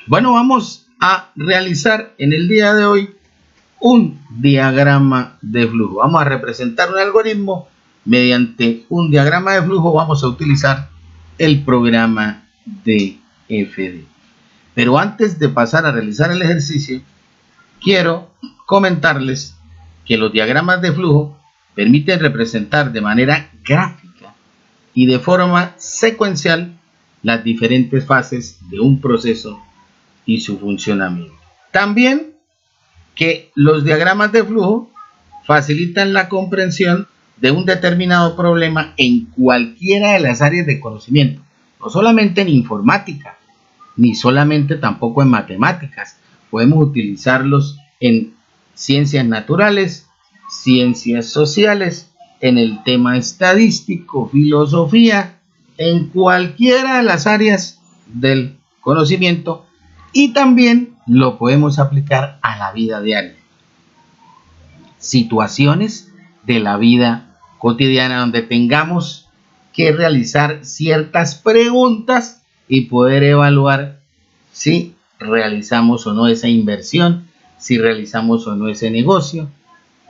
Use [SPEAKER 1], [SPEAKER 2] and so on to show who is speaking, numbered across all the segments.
[SPEAKER 1] Bueno, vamos a realizar en el día de hoy un diagrama de flujo. Vamos a representar un algoritmo mediante un diagrama de flujo. Vamos a utilizar el programa DFD. Pero antes de pasar a realizar el ejercicio, quiero comentarles que los diagramas de flujo permiten representar de manera gráfica y de forma secuencial las diferentes fases de un proceso y su funcionamiento. También que los diagramas de flujo facilitan la comprensión de un determinado problema en cualquiera de las áreas de conocimiento, no solamente en informática, ni solamente tampoco en matemáticas. Podemos utilizarlos en ciencias naturales, ciencias sociales, en el tema estadístico, filosofía, en cualquiera de las áreas del conocimiento, y también lo podemos aplicar a la vida diaria. Situaciones de la vida cotidiana donde tengamos que realizar ciertas preguntas y poder evaluar si realizamos o no esa inversión, si realizamos o no ese negocio,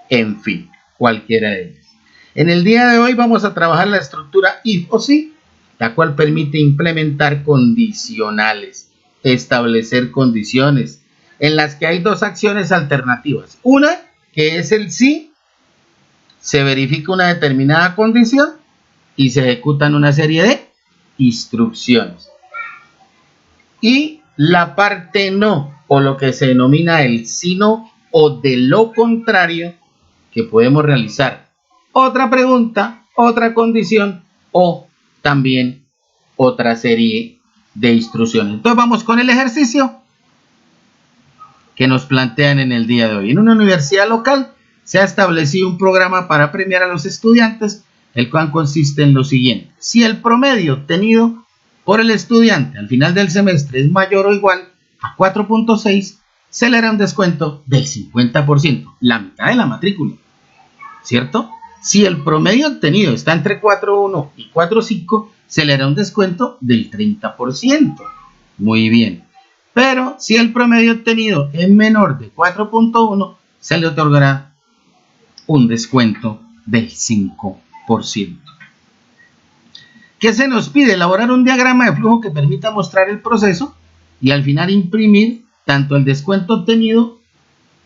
[SPEAKER 1] en fin, cualquiera de ellas. En el día de hoy vamos a trabajar la estructura if o si, la cual permite implementar condicionales, establecer condiciones en las que hay dos acciones alternativas. Una, que es el si, se verifica una determinada condición y se ejecutan una serie de instrucciones. Y la parte no, o lo que se denomina el si no, o de lo contrario, que podemos realizar otra pregunta, otra condición o también otra serie de instrucciones. Entonces vamos con el ejercicio que nos plantean en el día de hoy. En una universidad local se ha establecido un programa para premiar a los estudiantes, el cual consiste en lo siguiente. Si el promedio obtenido por el estudiante al final del semestre es mayor o igual a 4.6, se le hará un descuento del 50%, la mitad de la matrícula, ¿cierto? Si el promedio obtenido está entre 4.1 y 4.5, se le hará un descuento del 30%. Muy bien. Pero si el promedio obtenido es menor de 4.1, se le otorgará un descuento del 5%. ¿Qué se nos pide? Elaborar un diagrama de flujo que permita mostrar el proceso y al final imprimir tanto el descuento obtenido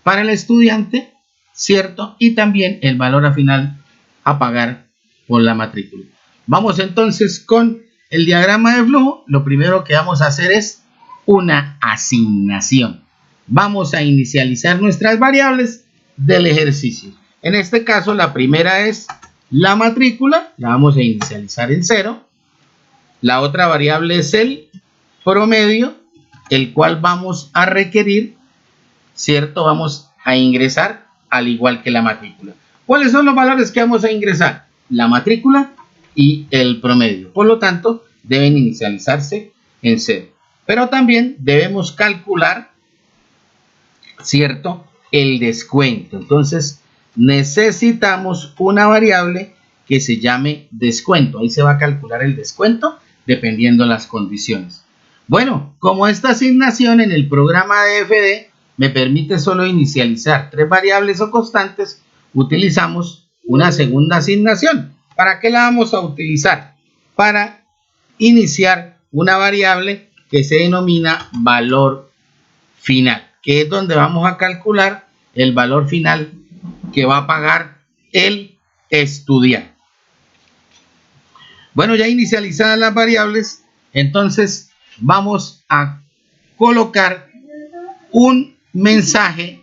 [SPEAKER 1] para el estudiante, ¿cierto? Y también el valor a final a pagar por la matrícula. Vamos entonces con el diagrama de flujo. Lo primero que vamos a hacer es una asignación. Vamos a inicializar nuestras variables del ejercicio. En este caso, la primera es la matrícula, la vamos a inicializar en 0. La otra variable es el promedio, el cual vamos a requerir, ¿cierto? Vamos a ingresar al igual que la matrícula. ¿Cuáles son los valores que vamos a ingresar? La matrícula y el promedio. Por lo tanto, deben inicializarse en 0. Pero también debemos calcular, ¿cierto?, el descuento. Entonces, necesitamos una variable que se llame descuento. Ahí se va a calcular el descuento dependiendo las condiciones. Bueno, como esta asignación en el programa DFD me permite solo inicializar 3 variables o constantes, utilizamos una segunda asignación. ¿Para qué la vamos a utilizar? Para iniciar una variable que se denomina valor final, que es donde vamos a calcular el valor final que va a pagar el estudiante. Bueno, ya inicializadas las variables, entonces vamos a colocar un mensaje,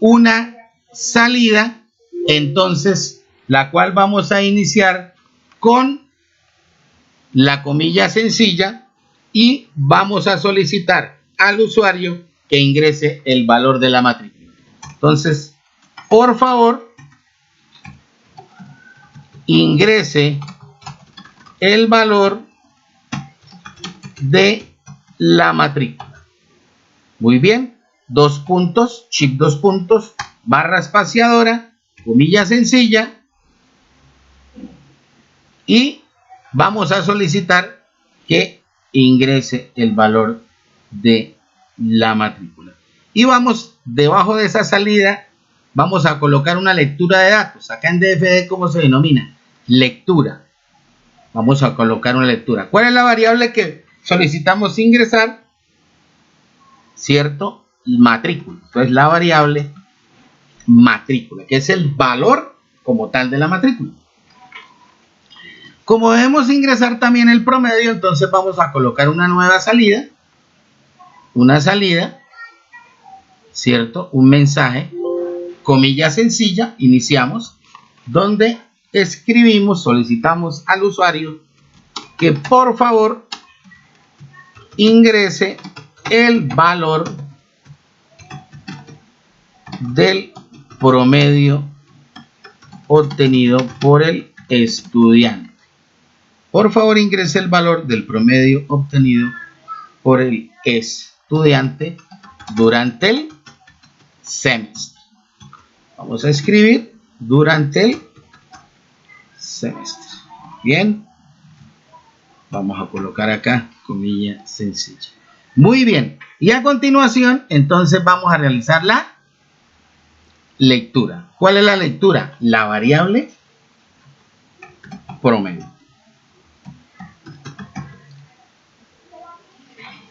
[SPEAKER 1] una salida, entonces la cual vamos a iniciar con la comilla sencilla y vamos a solicitar al usuario que ingrese el valor de la matrícula. Entonces, por favor, ingrese el valor de la matrícula. Muy bien, 2 puntos, chip 2 puntos, barra espaciadora, comilla sencilla, y vamos a solicitar que ingrese el valor de la matrícula. Y vamos, debajo de esa salida, vamos a colocar una lectura de datos. Acá en DFD, ¿cómo se denomina? Lectura. Vamos a colocar una lectura. ¿Cuál es la variable que solicitamos ingresar? ¿Cierto? Matrícula. Entonces, la variable matrícula, que es el valor como tal de la matrícula. Como debemos ingresar también el promedio, entonces vamos a colocar una nueva salida. Una salida, ¿cierto? Un mensaje, comilla sencilla, iniciamos, donde escribimos, solicitamos al usuario que por favor ingrese el valor del promedio obtenido por el estudiante. Por favor, ingrese el valor del promedio obtenido por el estudiante durante el semestre. Vamos a escribir durante el semestre. Bien. Vamos a colocar acá comilla sencilla. Muy bien. Y a continuación, entonces vamos a realizar la lectura. ¿Cuál es la lectura? La variable promedio.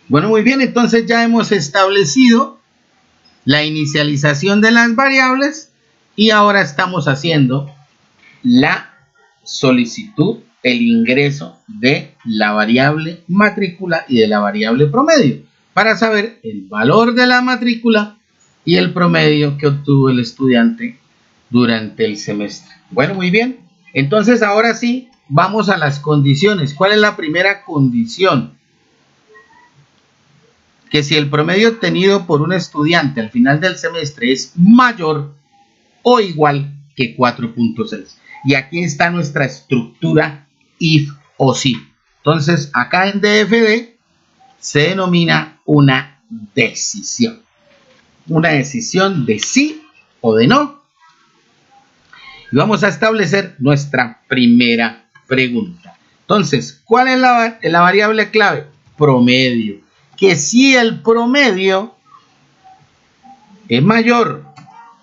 [SPEAKER 1] Bueno, muy bien. Entonces ya hemos establecido la inicialización de las variables y ahora estamos haciendo la solicitud, el ingreso de la variable matrícula y de la variable promedio para saber el valor de la matrícula y el promedio que obtuvo el estudiante durante el semestre. Bueno, muy bien. Entonces ahora sí, vamos a las condiciones. ¿Cuál es la primera condición? Que si el promedio obtenido por un estudiante al final del semestre es mayor o igual que 4.6. Y aquí está nuestra estructura if o si. Entonces, acá en DFD se denomina una decisión. Una decisión de sí o de no. Y vamos a establecer nuestra primera pregunta. Entonces, ¿cuál es la variable clave? Promedio. Que si el promedio es mayor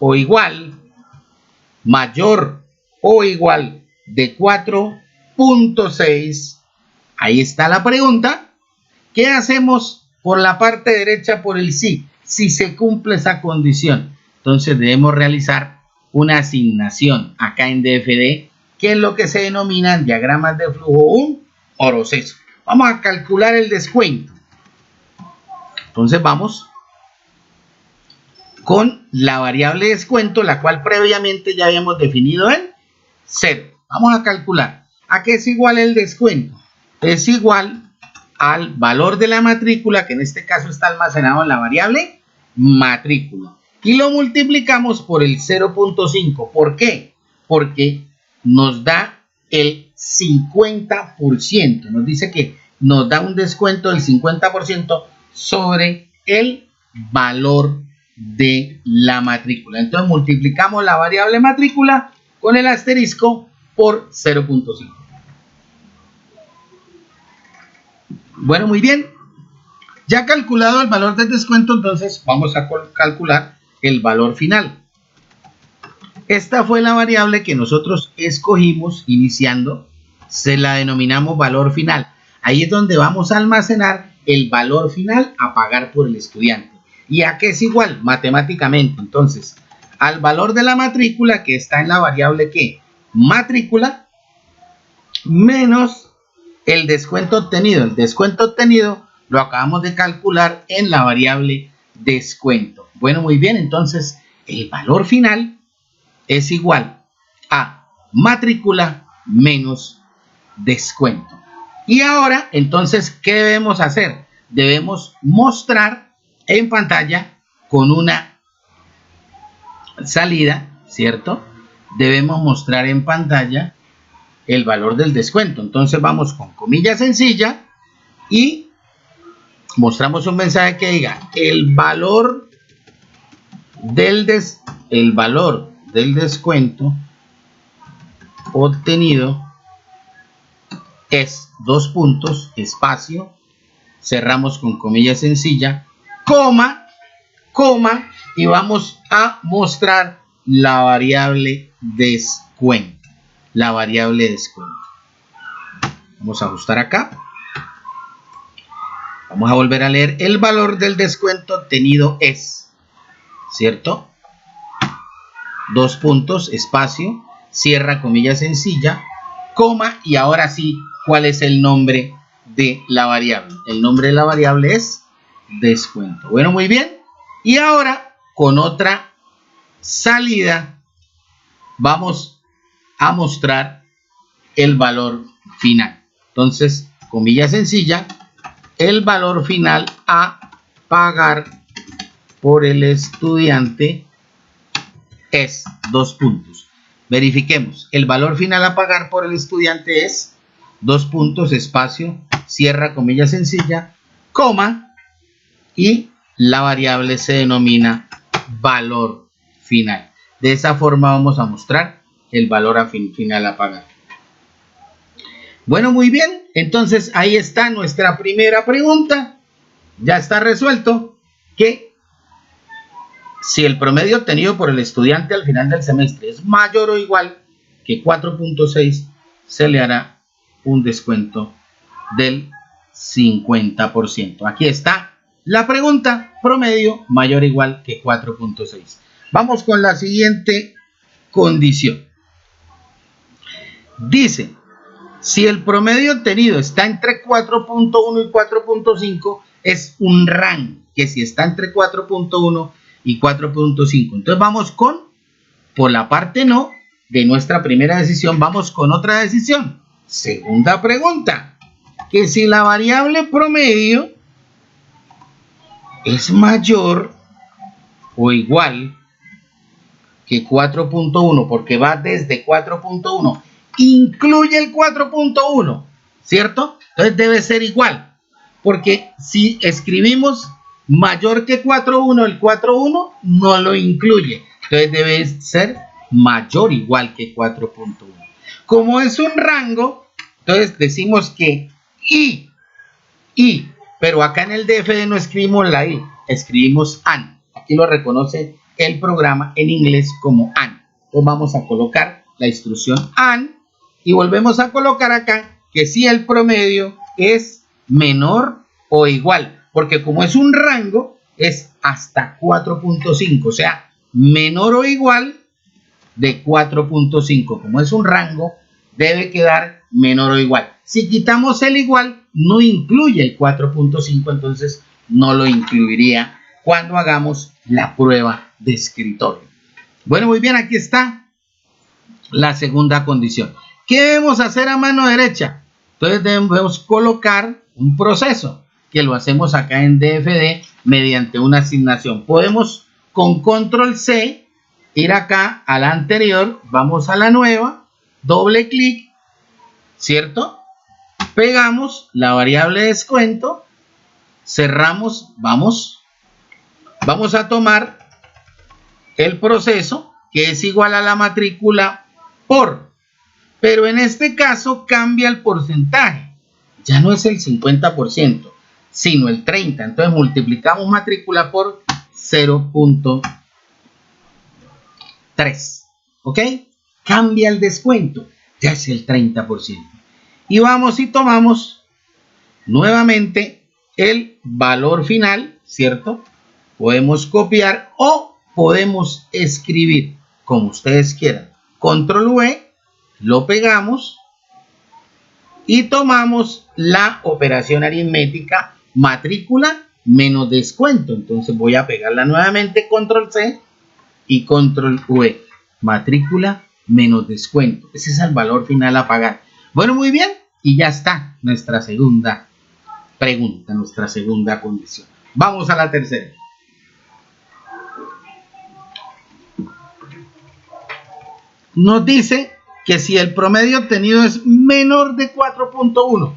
[SPEAKER 1] o igual de 4.6, ahí está la pregunta. ¿Qué hacemos por la parte derecha por el sí? Si se cumple esa condición, entonces debemos realizar una asignación acá en DFD, que es lo que se denomina en diagramas de flujo un proceso. Vamos a calcular el descuento. Entonces vamos con la variable descuento, la cual previamente ya habíamos definido en 0. Vamos a calcular. ¿A qué es igual el descuento? Es igual al valor de la matrícula, que en este caso está almacenado en la variable matrícula. Y lo multiplicamos por el 0.5. ¿Por qué? Porque nos da el 50%. Nos dice que nos da un descuento del 50% sobre el valor de la matrícula. Entonces multiplicamos la variable matrícula con el asterisco por 0.5. Bueno, muy bien. Ya calculado el valor del descuento, entonces vamos a calcular el valor final. Esta fue la variable que nosotros escogimos iniciando. Se la denominamos valor final. Ahí es donde vamos a almacenar el valor final a pagar por el estudiante. ¿Y a qué es igual? Matemáticamente. Entonces, al valor de la matrícula, que está en la variable ¿qué? Matrícula, menos el descuento obtenido. El descuento obtenido lo acabamos de calcular en la variable descuento. Bueno, muy bien. Entonces, el valor final es igual a matrícula menos descuento. Y ahora, entonces, ¿qué debemos hacer? Debemos mostrar en pantalla con una salida, ¿cierto? Debemos mostrar en pantalla el valor del descuento. Entonces vamos con comilla sencilla y mostramos un mensaje que diga el valor del descuento obtenido es 2 puntos, espacio, cerramos con comilla sencilla, coma, y vamos a mostrar la variable descuento. La variable descuento. Vamos a ajustar acá. Vamos a volver a leer. El valor del descuento obtenido es, ¿cierto? Dos puntos, espacio, cierra comilla sencilla, coma, y ahora sí, ¿cuál es el nombre de la variable? El nombre de la variable es descuento. Bueno, muy bien. Y ahora, con otra salida, vamos a mostrar el valor final. Entonces, comilla sencilla, el valor final a pagar por el estudiante es, dos puntos. Verifiquemos. El valor final a pagar por el estudiante es, dos puntos, espacio, cierra comilla sencilla, coma, y la variable se denomina valor final. De esa forma vamos a mostrar el valor final a pagar. Bueno, muy bien. Entonces ahí está nuestra primera pregunta. Ya está resuelto que si el promedio obtenido por el estudiante al final del semestre es mayor o igual que 4.6, se le hará un descuento del 50%. Aquí está la pregunta: promedio mayor o igual que 4.6. Vamos con la siguiente condición. Dice, si el promedio obtenido está entre 4.1 y 4.5, es un rango, que si está entre 4.1 y 4.5. Entonces vamos por la parte no de nuestra primera decisión, vamos con otra decisión. Segunda pregunta, que si la variable promedio es mayor o igual que 4.1, porque va desde 4.1, incluye el 4.1, ¿cierto? Entonces debe ser igual, porque si escribimos mayor que 4.1, el 4.1 no lo incluye, entonces debe ser mayor o igual que 4.1. Como es un rango, entonces decimos que y, pero acá en el DFD no escribimos la I, escribimos AN. Aquí lo reconoce el programa en inglés como AN. Entonces vamos a colocar la instrucción AN y volvemos a colocar acá que si el promedio es menor o igual, porque como es un rango, es hasta 4.5, o sea, menor o igual de 4.5. Como es un rango, debe quedar menor o igual. Si quitamos el igual, no incluye el 4.5, entonces no lo incluiría cuando hagamos la prueba de escritorio. Bueno, muy bien, aquí está la segunda condición. ¿Qué debemos hacer a mano derecha? Entonces debemos colocar un proceso, que lo hacemos acá en DFD mediante una asignación. Podemos con control C ir acá a la anterior, vamos a la nueva, doble clic, ¿cierto? Pegamos la variable descuento, cerramos, vamos a tomar el proceso que es igual a la matrícula por, pero en este caso cambia el porcentaje, ya no es el 50%, sino el 30%, entonces multiplicamos matrícula por 0.3, ¿ok? Cambia el descuento, ya es el 30%. Y vamos y tomamos nuevamente el valor final, ¿cierto? Podemos copiar o podemos escribir, como ustedes quieran. Control V, lo pegamos y tomamos la operación aritmética matrícula menos descuento. Entonces voy a pegarla nuevamente, Control C y Control V. Matrícula menos descuento. Ese es el valor final a pagar. Bueno, muy bien. Y ya está nuestra segunda pregunta, nuestra segunda condición. Vamos a la tercera. Nos dice que si el promedio obtenido es menor de 4.1,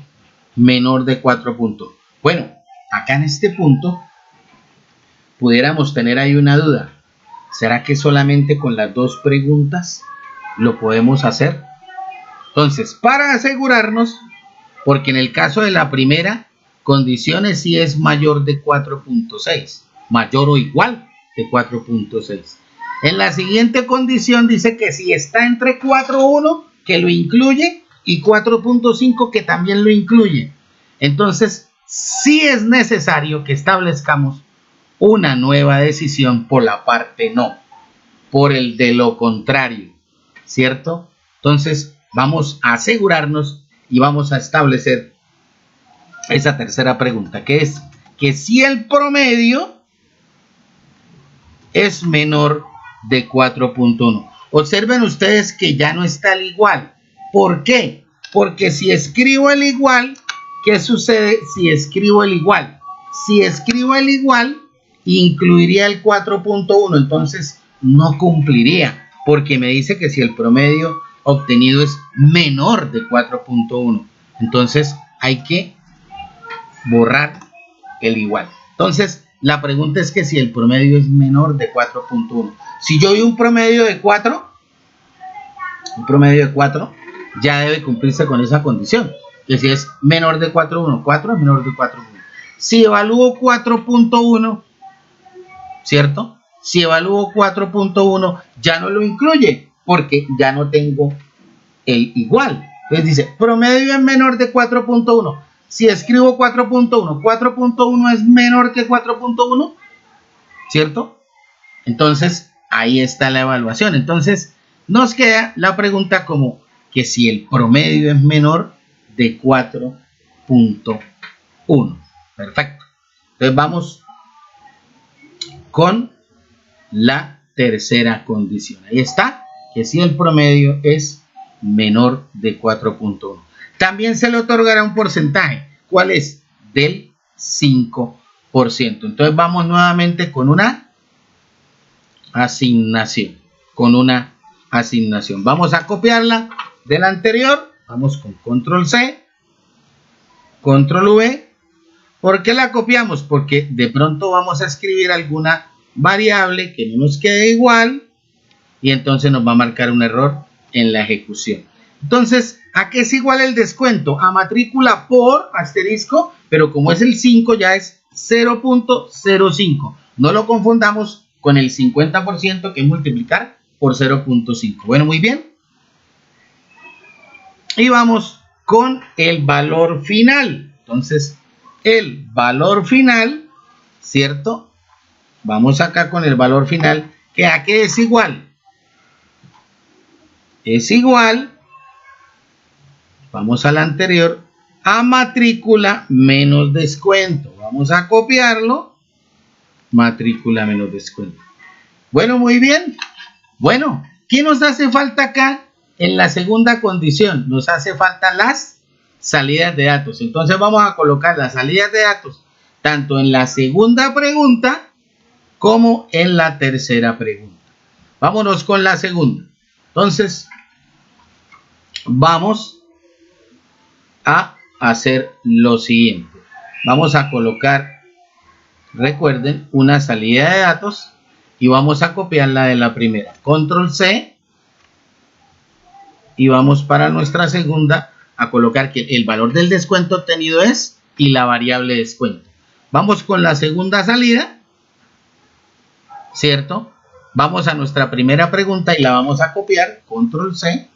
[SPEAKER 1] menor de 4.1. Bueno, acá en este punto pudiéramos tener ahí una duda. ¿Será que solamente con las dos preguntas lo podemos hacer? Entonces, para asegurarnos, porque en el caso de la primera, condiciones si es mayor de 4.6, mayor o igual de 4.6. En la siguiente condición dice que si está entre 4.1, que lo incluye, y 4.5, que también lo incluye. Entonces, sí es necesario que establezcamos una nueva decisión por la parte no, por el de lo contrario, ¿cierto? Entonces, vamos a asegurarnos y vamos a establecer esa tercera pregunta, que es que si el promedio es menor de 4.1. Observen ustedes que ya no está el igual. ¿Por qué? Porque si escribo el igual, ¿qué sucede si escribo el igual? Si escribo el igual, incluiría el 4.1, entonces no cumpliría, porque me dice que si el promedio obtenido es menor de 4.1, entonces hay que borrar el igual. Entonces, la pregunta es que si el promedio es menor de 4.1. Si yo doy un promedio de 4, ya debe cumplirse con esa condición. Que si es menor de 4.1, 4 es menor de 4.1. Si evalúo 4.1, ¿cierto? Si evalúo 4.1, ya no lo incluye, porque ya no tengo el igual. Entonces dice, promedio es menor de 4.1. Si escribo 4.1, 4.1 es menor que 4.1, ¿cierto? Entonces, ahí está la evaluación. Entonces, nos queda la pregunta como que si el promedio es menor de 4.1. Perfecto. Entonces, vamos con la tercera condición. Ahí está, que si el promedio es menor de 4.1. También se le otorgará un porcentaje. ¿Cuál es? Del 5%. Entonces vamos nuevamente con una asignación. Vamos a copiarla de la anterior. Vamos con control C, control V. ¿Por qué la copiamos? Porque de pronto vamos a escribir alguna variable que no nos quede igual y entonces nos va a marcar un error en la ejecución. Entonces, ¿a qué es igual el descuento? A matrícula por asterisco, pero como es el 5 ya es 0.05. No lo confundamos con el 50%, que es multiplicar por 0.5. Bueno, muy bien. Y vamos con el valor final. Entonces, el valor final, ¿cierto? Vamos acá con el valor final, que ¿a qué es igual? Es igual, vamos a la anterior, a matrícula menos descuento. Vamos a copiarlo, matrícula menos descuento. Bueno, muy bien. Bueno, ¿qué nos hace falta acá en la segunda condición? Nos hace falta las salidas de datos. Entonces vamos a colocar las salidas de datos tanto en la segunda pregunta como en la tercera pregunta. Vámonos con la segunda. Entonces, vamos a hacer lo siguiente. Vamos a colocar, recuerden, una salida de datos y vamos a copiarla de la primera. Control C y vamos para nuestra segunda a colocar que el valor del descuento obtenido es y la variable descuento. Vamos con la segunda salida, ¿cierto? Vamos a nuestra primera pregunta y la vamos a copiar, control C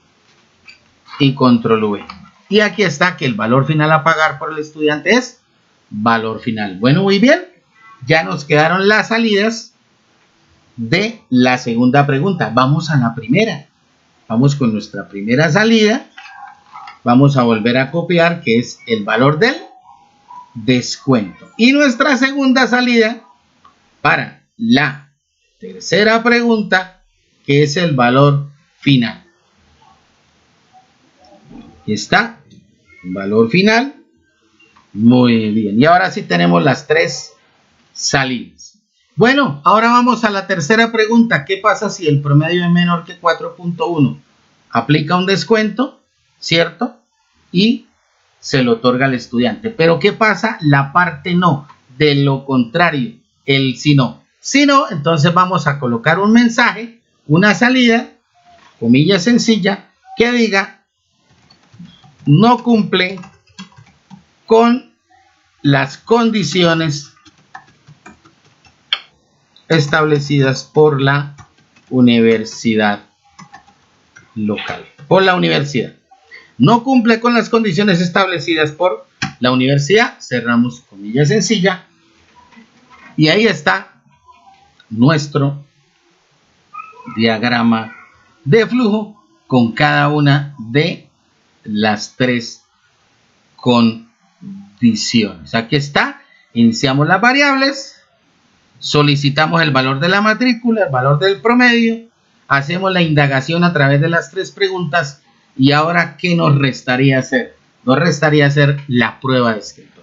[SPEAKER 1] y control V. Y aquí está que el valor final a pagar por el estudiante es valor final. Bueno, muy bien. Ya nos quedaron las salidas de la segunda pregunta. Vamos a la primera. Vamos con nuestra primera salida. Vamos a volver a copiar, que es el valor del descuento. Y nuestra segunda salida para la tercera pregunta, que es el valor final. Aquí está, valor final. Muy bien. Y ahora sí tenemos las tres salidas. Bueno, ahora vamos a la tercera pregunta. ¿Qué pasa si el promedio es menor que 4.1? Aplica un descuento, ¿cierto? Y se lo otorga al estudiante. Pero ¿qué pasa? La parte no. De lo contrario, el si no. Si no, entonces vamos a colocar un mensaje, una salida, comilla sencilla, que diga no cumple con las condiciones establecidas por la universidad local. Por la universidad. No cumple con las condiciones establecidas por la universidad. Cerramos comilla sencilla. Y ahí está nuestro diagrama de flujo con cada una de las tres condiciones. Aquí está. Iniciamos las variables. Solicitamos el valor de la matrícula, el valor del promedio. Hacemos la indagación a través de las tres preguntas. Y ahora, ¿qué nos restaría hacer? Nos restaría hacer la prueba de escritorio.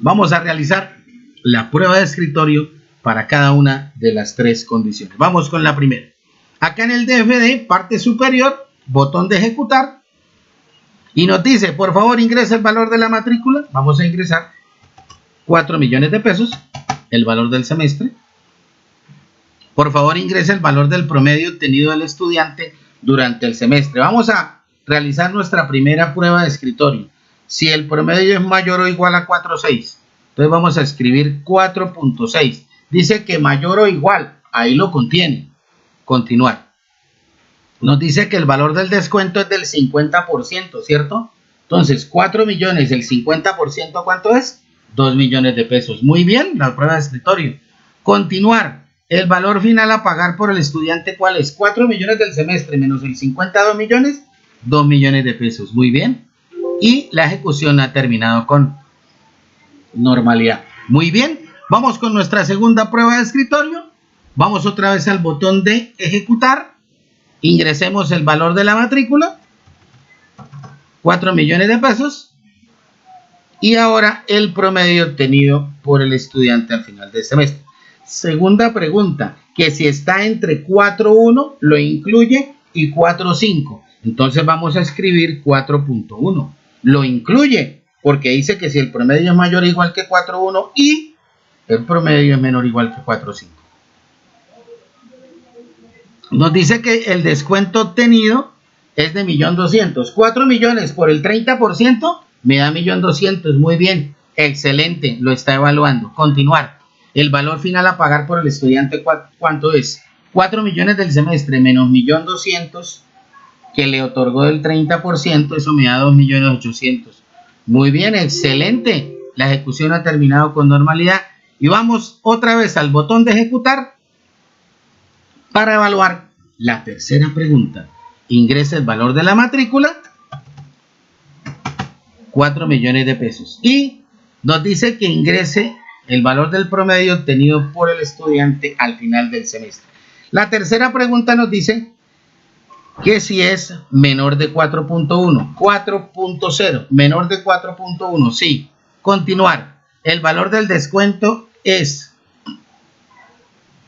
[SPEAKER 1] Vamos a realizar la prueba de escritorio para cada una de las tres condiciones. Vamos con la primera. Acá en el DFD, parte superior, botón de ejecutar. Y nos dice, por favor, ingresa el valor de la matrícula. Vamos a ingresar 4 millones de pesos, el valor del semestre. Por favor, ingrese el valor del promedio obtenido del estudiante durante el semestre. Vamos a realizar nuestra primera prueba de escritorio. Si el promedio es mayor o igual a 4.6, entonces vamos a escribir 4.6. Dice que mayor o igual, ahí lo contiene. Continuar. Nos dice que el valor del descuento es del 50%, ¿cierto? Entonces, 4 millones, el 50%, ¿cuánto es? 2 millones de pesos. Muy bien, la prueba de escritorio. Continuar. El valor final a pagar por el estudiante, ¿cuál es? 4 millones del semestre menos el 52 millones, 2 millones de pesos. Muy bien. Y la ejecución ha terminado con normalidad. Muy bien. Vamos con nuestra segunda prueba de escritorio. Vamos otra vez al botón de ejecutar. Ingresemos el valor de la matrícula. 4 millones de pesos. Y ahora el promedio obtenido por el estudiante al final del semestre. Segunda pregunta, que si está entre 4.1 lo incluye y 4.5. Entonces vamos a escribir 4.1. Lo incluye porque dice que si el promedio es mayor o igual que 4.1 y el promedio es menor o igual que 4.5. Nos dice que el descuento obtenido es de 1.200.000. 4 millones por el 30% me da 1.200.000. Muy bien, excelente, lo está evaluando. Continuar. El valor final a pagar por el estudiante, ¿cuánto es? 4 millones del semestre menos 1.200.000 que le otorgó el 30%, eso me da 2.800.000. Muy bien, excelente. La ejecución ha terminado con normalidad. Y vamos otra vez al botón de ejecutar para evaluar la tercera pregunta. Ingresa el valor de la matrícula, 4 millones de pesos. Y nos dice que ingrese el valor del promedio obtenido por el estudiante al final del semestre. La tercera pregunta nos dice que si es menor de 4.1, 4.0, menor de 4.1, sí. Continuar. El valor del descuento es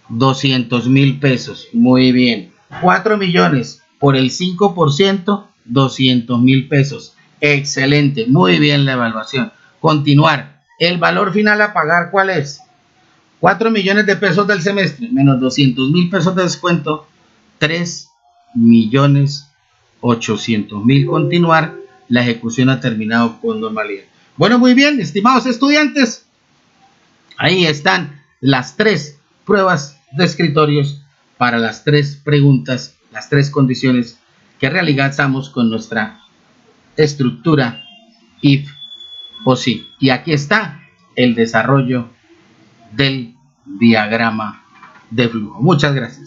[SPEAKER 1] 200.000 pesos. Muy bien. 4 millones por el 5%, 200.000 pesos. Excelente. Muy bien la evaluación. Continuar. El valor final a pagar, ¿cuál es? 4 millones de pesos del semestre menos 200.000 pesos de descuento, 3.800.000. Continuar. La ejecución ha terminado con normalidad. Bueno, muy bien, estimados estudiantes. Ahí están las tres pruebas de escritorios para las tres preguntas, las tres condiciones que realizamos con nuestra estructura if o sí. Y aquí está el desarrollo del diagrama de flujo. Muchas gracias.